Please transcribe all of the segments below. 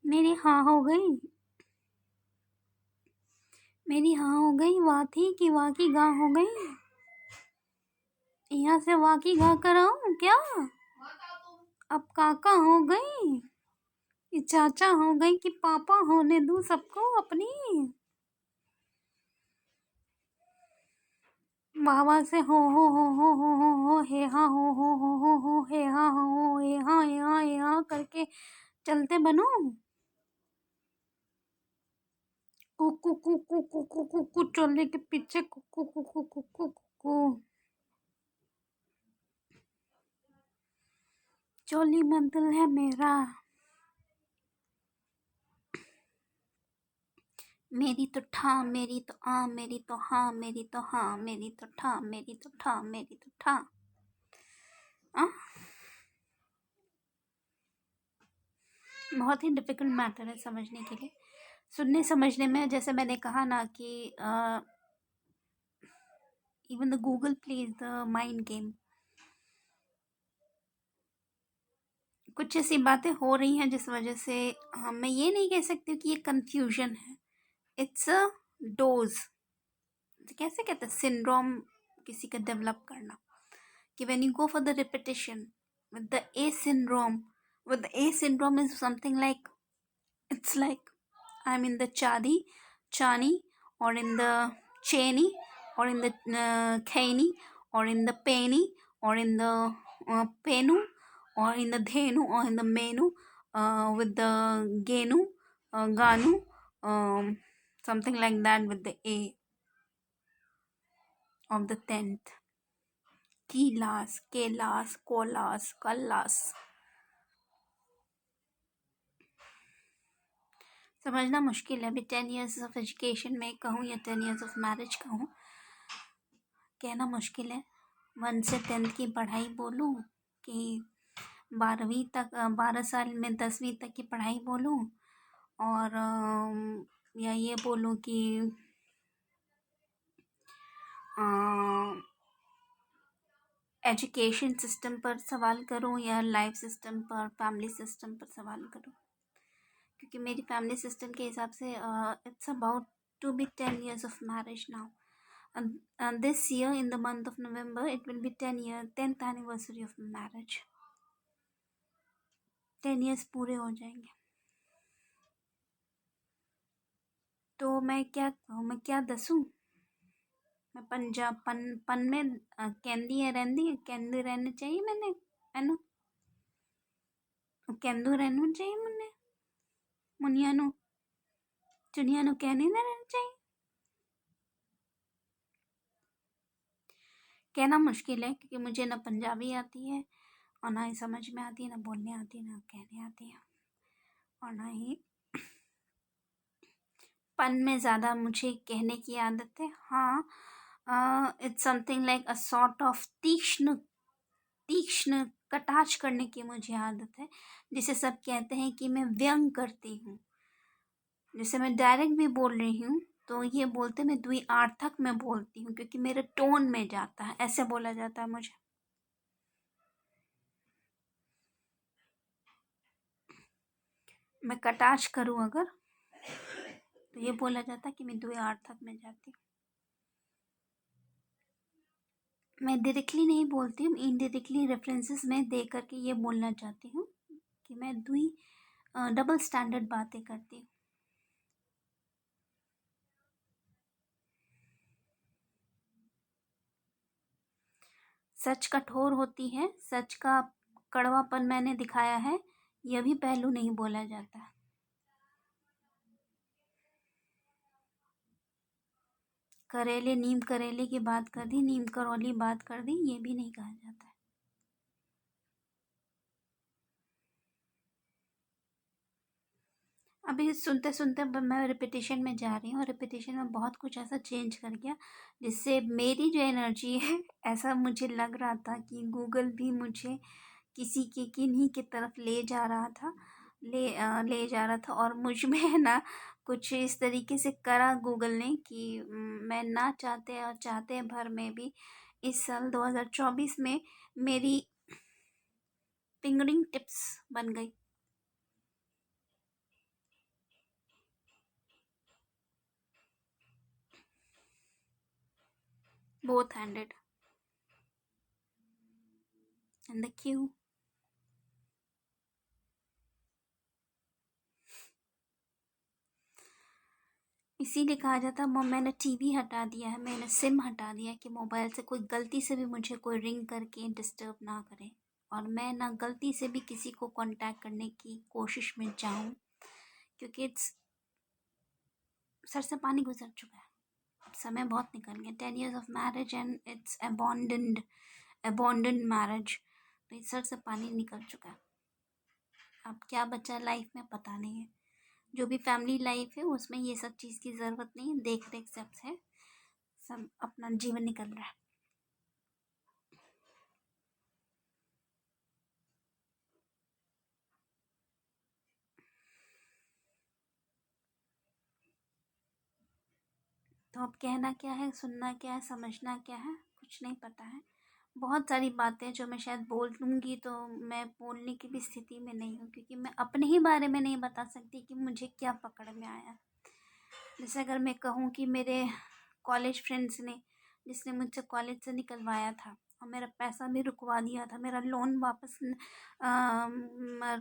मेरी हाँ हो गई। मेरी हाँ हो गई। वाह थी कि वाह की गाँ हो गई। यहाँ से वाह की गाँ कराऊं क्या? अब काका हो गई कि चाचा हो गई कि पापा होने दूं सबको अपनी। वावा से हो हे हा हो हे हा हो हे हा करके चलते बनो। कुकू कुकू कुकू कुकू चोले के पीछे कुकू कुकू कुकू कुकू। चोली में दिल है मेरा। मेरी तो ठा मेरी तो आ मेरी तो हाँ मेरी तो हाँ मेरी तो ठा मेरी तो ठा मेरी तो ठा। आ? बहुत ही डिफिकल्ट मैटर है समझने के लिए। सुनने समझने में जैसे मैंने कहा ना कि even the Google plays the mind game. कुछ ऐसी बातें हो रही हैं जिस वजह से मैं ये नहीं कह सकती कि ये कंफ्यूजन है। It's a dose. कैसे कहते हैं सिंड्रोम किसी का डेवलप करना कि when you go for the repetition with the A syndrome. With the A syndrome is something like it's like I'm in the chani, or in the chani, or in the khani, or in the penny, or in the penu, or in the dhenu, or in the menu, with the genu, ganu, something like that with the A of the 10th. Kilas, kelas, kolas, kallas. समझना मुश्किल है अभी 10 years of education में कहूँ या 10 years of marriage कहूँ, कहना मुश्किल है। 1 से 10th की पढ़ाई बोलूँ कि 12वीं तक 12 साल में 10वीं तक की पढ़ाई बोलूँ, और या ये बोलूँ कि एजुकेशन सिस्टम पर सवाल करूँ या लाइफ सिस्टम पर, फैमिली सिस्टम पर सवाल करूँ। क्योंकि मेरी फैमिली सिस्टम के हिसाब से it's about to be 10 years of marriage now. This year in the month of November it will be 10th anniversary of marriage. 10 years पूरे हो जाएंगे। तो मैं क्या कहूँ, मैं क्या दसूँ? मैं पंजाब पन में कहंदी है रहंदी कहंदी रहनी चाहिए मैंने कहंदू रहना चाहिए मैंने मुनिया नु चुनिया नु कहनी ना रहना चाहिए। कहना मुश्किल है क्योंकि मुझे ना पंजाबी आती है और ना ही समझ में आती है, ना बोलने आती है, ना कहने आती है, और ना ही पन में ज़्यादा मुझे कहने की आदत है। हाँ, it's something like a sort of तीक्ष्ण तीक्ष्ण कटाक्ष करने की मुझे आदत है, जिसे सब कहते हैं कि मैं व्यंग करती हूँ। जैसे मैं डायरेक्ट भी बोल रही हूँ तो ये बोलते मैं द्विअर्थक में बोलती हूँ क्योंकि मेरे टोन में जाता है, ऐसे बोला जाता है मुझे। मैं कटाक्ष करूँ अगर तो ये बोला जाता है कि मैं द्विअर्थक में जाती हूँ। मैं डायरेक्टली नहीं बोलती हूँ, इनडायरेक्टली रेफरेंसेस में दे करके ये बोलना चाहती हूँ कि मैं डबल स्टैंडर्ड बातें करती हूँ। सच कठोर होती है, सच का कड़वापन मैंने दिखाया है, यह भी पहलू नहीं बोला जाता। करेले नीम करेले की बात कर दी, नीम करौली बात कर दी, ये भी नहीं कहा जाता है। अभी सुनते सुनते मैं रिपीटिशन में जा रही हूँ और रिपीटिशन में बहुत कुछ ऐसा चेंज कर गया जिससे मेरी जो एनर्जी है, ऐसा मुझे लग रहा था कि गूगल भी मुझे किसी के किन्हीं की तरफ ले जा रहा था, ले जा रहा था, और मुझ में है ना कुछ इस तरीके से करा गूगल ने कि मैं ना चाहते और चाहते भर में भी इस साल 2024 में मेरी फिंगरिंग टिप्स बन गई। both handed and the queue. इसीलिए कहा जाता है मैंने टीवी हटा दिया है, मैंने सिम हटा दिया है कि मोबाइल से कोई गलती से भी मुझे कोई रिंग करके डिस्टर्ब ना करे, और मैं ना गलती से भी किसी को कांटेक्ट करने की कोशिश में जाऊं, क्योंकि इट्स सर से पानी गुजर चुका है, अब समय बहुत निकल गया। 10 years of marriage and it's abandoned marriage, तो इस सर से पानी निकल चुका है। अब क्या बचा लाइफ में पता नहीं है। जो भी फैमिली लाइफ है उसमें ये सब चीज़ की ज़रूरत नहीं है, देख रेख सब है, सब अपना जीवन निकल रहा है। तो अब कहना क्या है, सुनना क्या है, समझना क्या है, कुछ नहीं पता है। बहुत सारी बातें जो मैं शायद बोल लूँगी तो मैं बोलने की भी स्थिति में नहीं हूँ, क्योंकि मैं अपने ही बारे में नहीं बता सकती कि मुझे क्या पकड़ में आया। जैसे अगर मैं कहूँ कि मेरे कॉलेज फ्रेंड्स ने, जिसने मुझसे कॉलेज से निकलवाया था और मेरा पैसा भी रुकवा दिया था, मेरा लोन वापस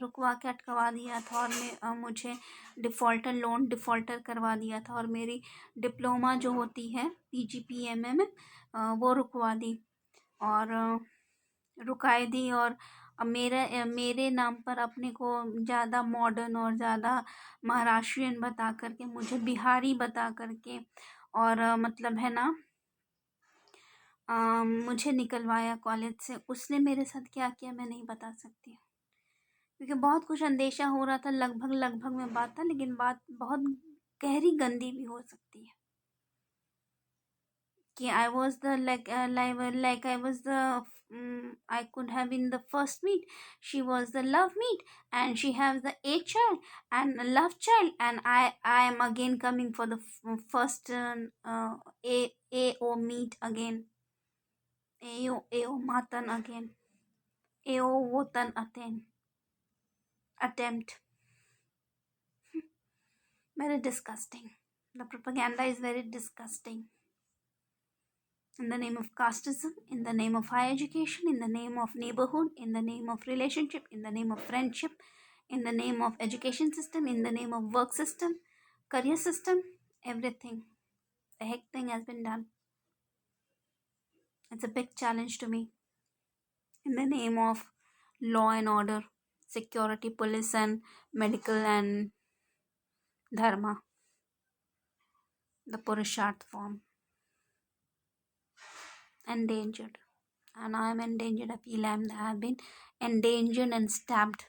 रुकवा के अटकवा दिया था, और मुझे डिफ़ॉल्टर करवा दिया था, और मेरी डिप्लोमा जो होती है PGPMA में वो रुकवा दी, और रुकाई दी, और अब मेरे नाम पर अपने को ज़्यादा मॉडर्न और ज़्यादा महाराष्ट्रियन बता करके, मुझे बिहारी बता करके, और मतलब है ना, मुझे निकलवाया कॉलेज से। उसने मेरे साथ क्या किया मैं नहीं बता सकती, क्योंकि बहुत कुछ अंदेशा हो रहा था, लगभग लगभग में बात था, लेकिन बात बहुत गहरी गंदी भी हो सकती है। कि I was the like I was the I could have been the first meet. She was the love meet, and she has the A child and a love child, and I am again coming for the first AO meet again. AO matan again. AO wotan attempt. Very disgusting. The propaganda is very disgusting. In the name of casteism, in the name of higher education, in the name of neighborhood, in the name of relationship, in the name of friendship, in the name of education system, in the name of work system, career system, everything. The heck thing has been done. It's a big challenge to me. In the name of law and order, security, police and medical and dharma, the Purusharth form. Endangered. And I am endangered. I feel I have been endangered and stabbed